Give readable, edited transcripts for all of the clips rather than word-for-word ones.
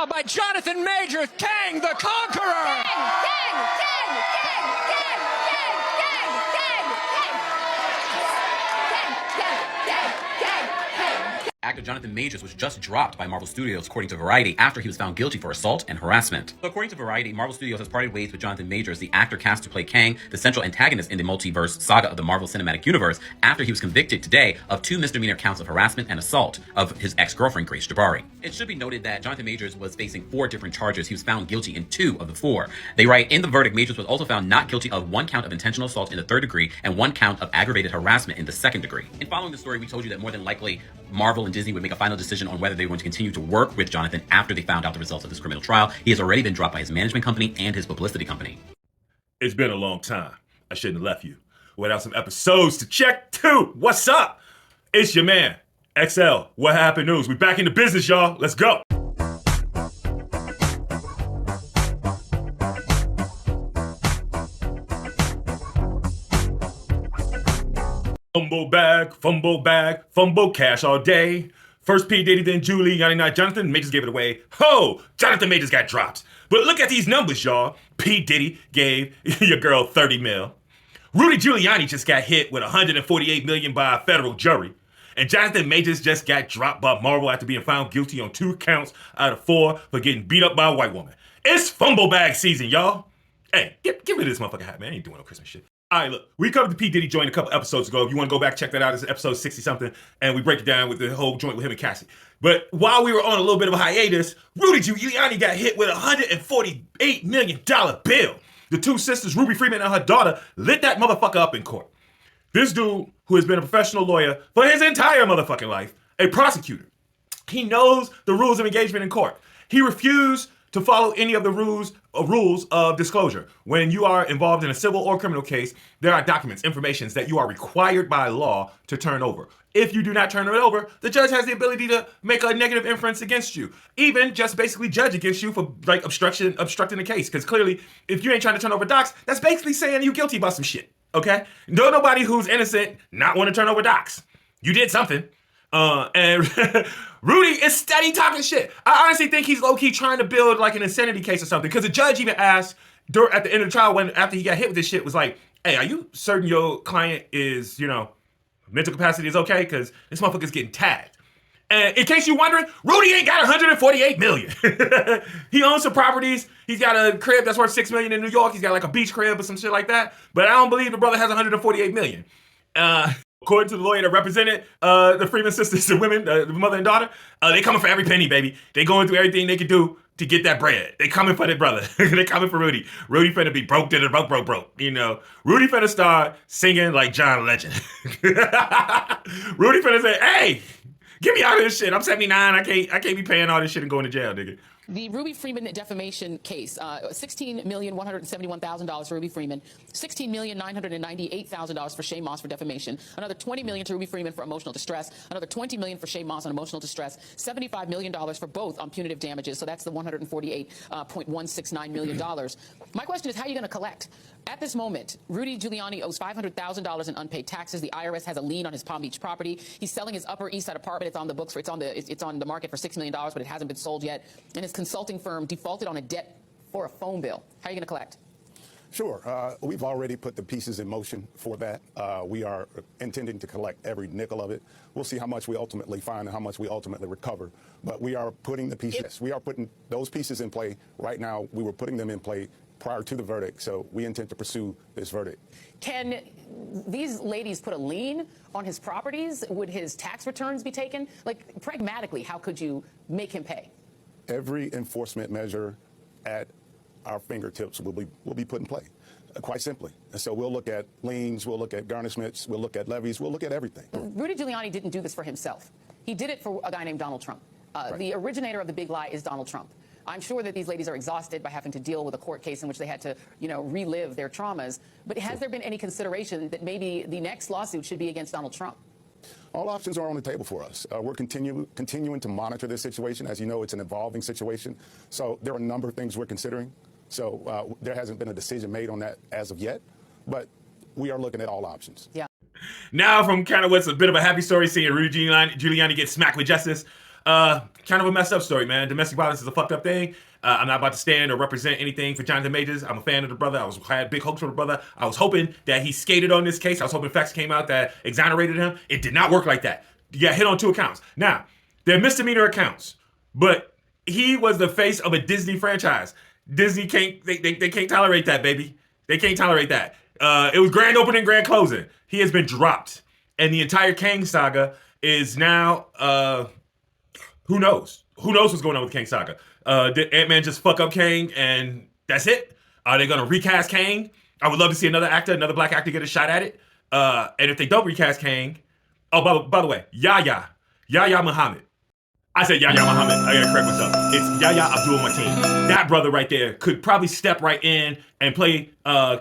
now by Jonathan Majors, Kang the Conqueror! Actor Jonathan Majors was just dropped by Marvel Studios, according to Variety, after he was found guilty for assault and harassment. So according to Variety, Marvel Studios has parted ways with Jonathan Majors, the actor cast to play Kang, the central antagonist in the multiverse saga of the Marvel Cinematic Universe, after he was convicted today of 2 misdemeanor counts of harassment and assault of his ex-girlfriend, Grace Jabari. It should be noted that Jonathan Majors was facing 4 different charges. He was found guilty in 2 of the 4. They write, in the verdict, Majors was also found not guilty of 1 count of intentional assault in the 3rd degree and 1 count of aggravated harassment in the 2nd degree. In following the story, we told you that more than likely Marvel and Disney would make a final decision on whether they were going to continue to work with Jonathan after they found out the results of this criminal trial. He has already been dropped by his management company and his publicity company. It's been a long time. I shouldn't have left you without some episodes to check too. What's up? It's your man, XL. What happened news? We back in the business, y'all. Let's go. Fumble bag, fumble cash all day. First P. Diddy, then Giuliani, now Jonathan Majors gave it away. Ho! Jonathan Majors got dropped. But look at these numbers, y'all. P. Diddy gave your girl 30 mil. Rudy Giuliani just got hit with $148 million by a federal jury. And Jonathan Majors just got dropped by Marvel after being found guilty on 2 counts out of 4 for getting beat up by a white woman. It's fumble bag season, y'all. Hey, get rid of this motherfucker hat, man. I ain't doing no Christmas shit. All right, look, we covered the P. Diddy joint a couple episodes ago. If you want to go back, check that out. It's episode 60-something, and we break it down with the whole joint with him and Cassie. But while we were on a little bit of a hiatus, Rudy Giuliani got hit with a $148 million bill. The 2 sisters, Ruby Freeman and her daughter, lit that motherfucker up in court. This dude, who has been a professional lawyer for his entire motherfucking life, a prosecutor, he knows the rules of engagement in court. He refused to follow any of the rules of disclosure. When you are involved in a civil or criminal case, there are documents, information that you are required by law to turn over. If you do not turn it over, the judge has the ability to make a negative inference against you. Even just basically judge against you for like obstructing the case. Because clearly, if you ain't trying to turn over docs, that's basically saying you guilty about some shit. Okay? Don't nobody who's innocent not want to turn over docs. You did something. And Rudy is steady talking shit. I honestly think he's low-key trying to build like an insanity case or something. Because the judge even asked at the end of the trial after he got hit with this shit was like, hey, are you certain your client is, mental capacity is okay? Because this motherfucker's getting tagged. And in case you're wondering, Rudy ain't got $148 million. He owns some properties. He's got a crib that's worth $6 million in New York. He's got like a beach crib or some shit like that. But I don't believe the brother has $148 million. According to the lawyer that represented the Freeman sisters, the women, the mother and daughter, they coming for every penny, baby. They going through everything they can do to get that bread. They coming for their brother. They coming for Rudy. Rudy finna be broke to the broke. Rudy finna start singing like John Legend. Rudy finna say, hey, get me out of this shit. I'm 79. I can't be paying all this shit and going to jail, nigga. The Ruby Freeman defamation case, $16,171,000 for Ruby Freeman, $16,998,000 for Shay Moss for defamation, another $20 million to Ruby Freeman for emotional distress, another $20 million for Shay Moss on emotional distress, $75 million for both on punitive damages. So that's the $148.169 million. My question is, how are you going to collect? At this moment, Rudy Giuliani owes $500,000 in unpaid taxes. The IRS has a lien on his Palm Beach property. He's selling his Upper East Side apartment. It's on the books. It's on the market for $6 million, but it hasn't been sold yet. And his consulting firm defaulted on a debt for a phone bill. How are you going to collect? Sure. We've already put the pieces in motion for that. We are intending to collect every nickel of it. We'll see how much we ultimately find and how much we ultimately recover. But we are putting the pieces. We are putting those pieces in play right now. We were putting them in play prior to the verdict, so we intend to pursue this verdict. Can these ladies put a lien on his properties? Would his tax returns be taken? Like, pragmatically, how could you make him pay? Every enforcement measure at our fingertips will be put in play, quite simply. And so we'll look at liens, we'll look at garnishments, we'll look at levies, we'll look at everything. Rudy Giuliani didn't do this for himself. He did it for a guy named Donald Trump. Right. The originator of the big lie is Donald Trump. I'm sure that these ladies are exhausted by having to deal with a court case in which they had to, relive their traumas. But has there been any consideration that maybe the next lawsuit should be against Donald Trump? All options are on the table for us. We're continuing to monitor this situation. As you know, it's an evolving situation. So there are a number of things we're considering. So there hasn't been a decision made on that as of yet. But we are looking at all options. Yeah. Now from kind of what's a bit of a happy story, seeing Rudy Giuliani get smacked with justice, Kind of a messed up story, man. Domestic violence is a fucked up thing. I'm not about to stand or represent anything for Jonathan Majors. I'm a fan of the brother. I had big hopes for the brother. I was hoping that he skated on this case. I was hoping facts came out that exonerated him. It did not work like that. You got hit on 2 accounts. Now, they're misdemeanor accounts, but he was the face of a Disney franchise. Disney can't, they can't tolerate that, baby. They can't tolerate that. It was grand opening, grand closing. He has been dropped. And the entire Kang saga is now, who knows? Who knows what's going on with Kang saga? Did Ant-Man just fuck up Kang and that's it? Are they gonna recast Kang? I would love to see another black actor get a shot at it. And if they don't recast Kang, oh, by the way, Yahya Muhammad. I said Yahya Muhammad. I gotta correct myself. It's Yahya Abdul-Mateen. That brother right there could probably step right in and play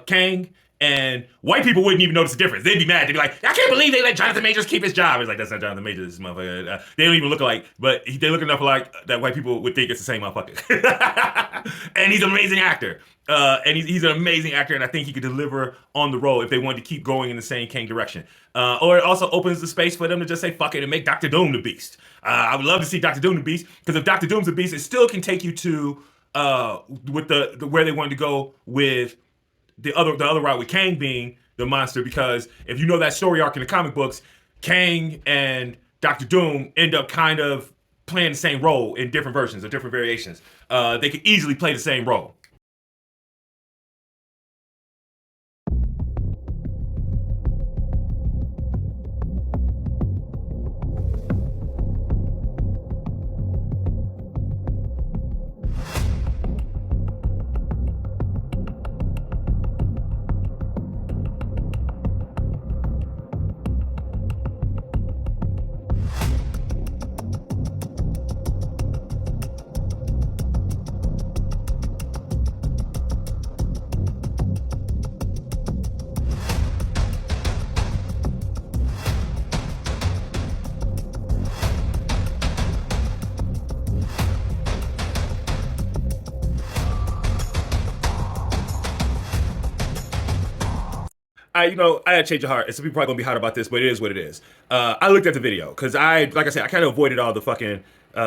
Kang, and white people wouldn't even notice the difference. They'd be mad. They'd be like, I can't believe they let Jonathan Majors keep his job. It's like, that's not Jonathan Majors, this motherfucker. They don't even look alike, but they look enough alike that white people would think it's the same motherfucker. And he's an amazing actor. And he's an amazing actor, and I think he could deliver on the role if they wanted to keep going in the same Kang direction. Or it also opens the space for them to just say fuck it and make Doctor Doom the Beast. I would love to see Doctor Doom the Beast, because if Doctor Doom's the Beast, it still can take you to with the where they wanted to go with the other route with Kang being the monster, because if you know that story arc in the comic books, Kang and Doctor Doom end up kind of playing the same role in different versions or different variations. They could easily play the same role. I had to change of heart. And some people are probably gonna be hot about this, but it is what it is. I looked at the video because like I said, I kind of avoided all the fucking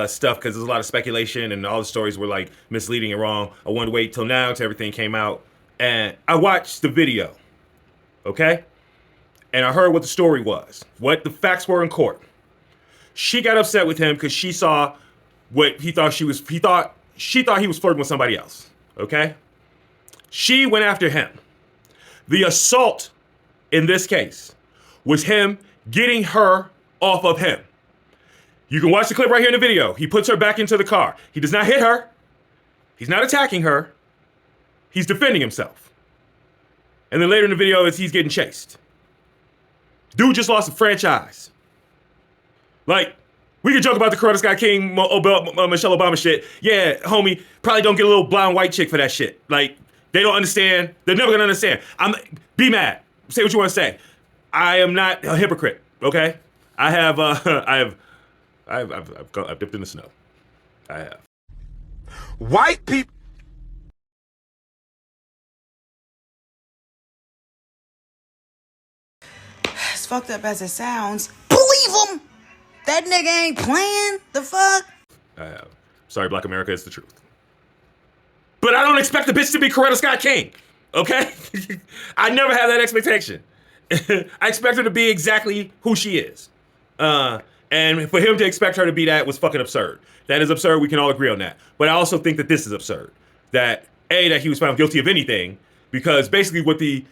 stuff because there's a lot of speculation and all the stories were like misleading and wrong. I wanted to wait till now till everything came out, and I watched the video, okay, and I heard what the story was, what the facts were in court. She got upset with him because she saw what he thought she thought he was flirting with somebody else. Okay, she went after him. The assault in this case was him getting her off of him. You can watch the clip right here in the video. He puts her back into the car. He does not hit her. He's not attacking her. He's defending himself. And then later in the video, he's getting chased. Dude just lost a franchise. Like, we could joke about the Coretta Scott King, Michelle Obama shit. Yeah, homie, probably don't get a little blonde white chick for that shit. Like, they don't understand. They're never gonna understand. Be mad. Say what you want to say. I am not a hypocrite. Okay. I've dipped in the snow. I have. White people. As fucked up as it sounds, believe him. That nigga ain't playing. The fuck? I have. Sorry, Black America, it's the truth. But I don't expect the bitch to be Coretta Scott King, okay? I never have that expectation. I expect her to be exactly who she is. And for him to expect her to be that was fucking absurd. That is absurd, we can all agree on that. But I also think that this is absurd. That he was found guilty of anything, because basically what the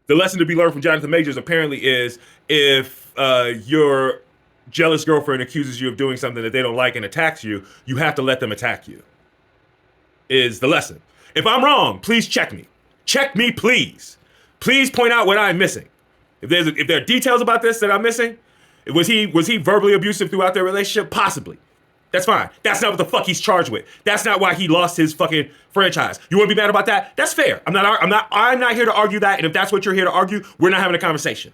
lesson to be learned from Jonathan Majors apparently is, if your jealous girlfriend accuses you of doing something that they don't like and attacks you, you have to let them attack you. Is the lesson. If I'm wrong, please check me. Check me, please. Please point out what I'm missing. If there are details about this that I'm missing, was he verbally abusive throughout their relationship? Possibly. That's fine. That's not what the fuck he's charged with. That's not why he lost his fucking franchise. You want to be mad about that? That's fair. I'm not here to argue that. And if that's what you're here to argue, we're not having a conversation.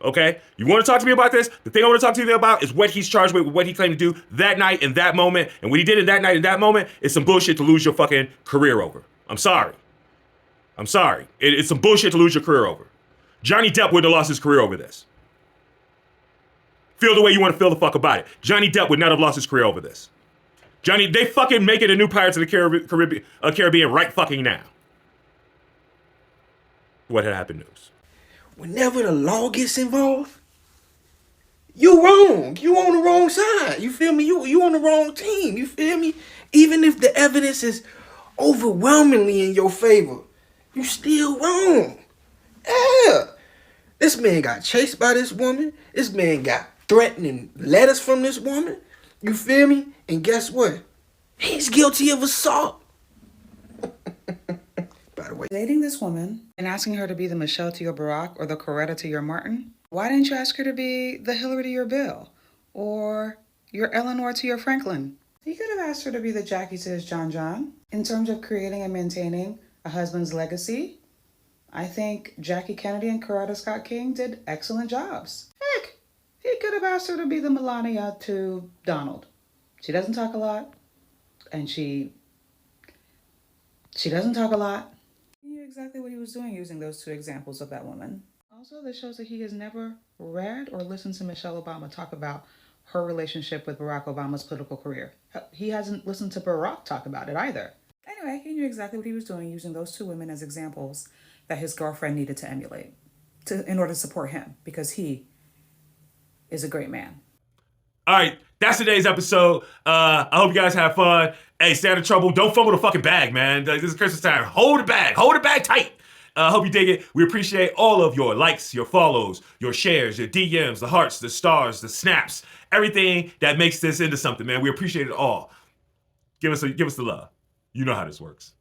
Okay? You want to talk to me about this? The thing I want to talk to you about is what he's charged with, what he claimed to do that night in that moment. And what he did in that night in that moment is some bullshit to lose your fucking career over. I'm sorry. It's some bullshit to lose your career over. Johnny Depp wouldn't have lost his career over this. feel the way you want to feel the fuck about it. Johnny Depp would not have lost his career over this. Johnny, they fucking making a new Pirates of the Caribbean right fucking now. What had happened news? Whenever the law gets involved, you wrong. You on the wrong side. You feel me? You on the wrong team. You feel me? Even if the evidence is overwhelmingly in your favor, you still wrong. Yeah. This man got chased by this woman. This man got threatening letters from this woman. You feel me? And guess what? He's guilty of assault. By the way, dating this woman and asking her to be the Michelle to your Barack or the Coretta to your Martin, why didn't you ask her to be the Hillary to your Bill or your Eleanor to your Franklin? He could have asked her to be the Jackie to his John John. In terms of creating and maintaining a husband's legacy, I think Jackie Kennedy and Coretta Scott King did excellent jobs. Heck, he could have asked her to be the Melania to Donald. She doesn't talk a lot, and she doesn't talk a lot. He knew exactly what he was doing using those two examples of that woman. Also, this shows that he has never read or listened to Michelle Obama talk about her relationship with Barack Obama's political career. He hasn't listened to Barack talk about it either. Anyway, he knew exactly what he was doing using those two women as examples that his girlfriend needed to emulate in order to support him, because he is a great man. All right, that's today's episode. I hope you guys have fun. Hey, stay out of trouble. Don't fumble the fucking bag, man. This is Christmas time. Hold the bag. Hold the bag tight. Hope you dig it. We appreciate all of your likes, your follows, your shares, your DMs, the hearts, the stars, the snaps, everything that makes this into something, man. We appreciate it all. Give us the love. You know how this works.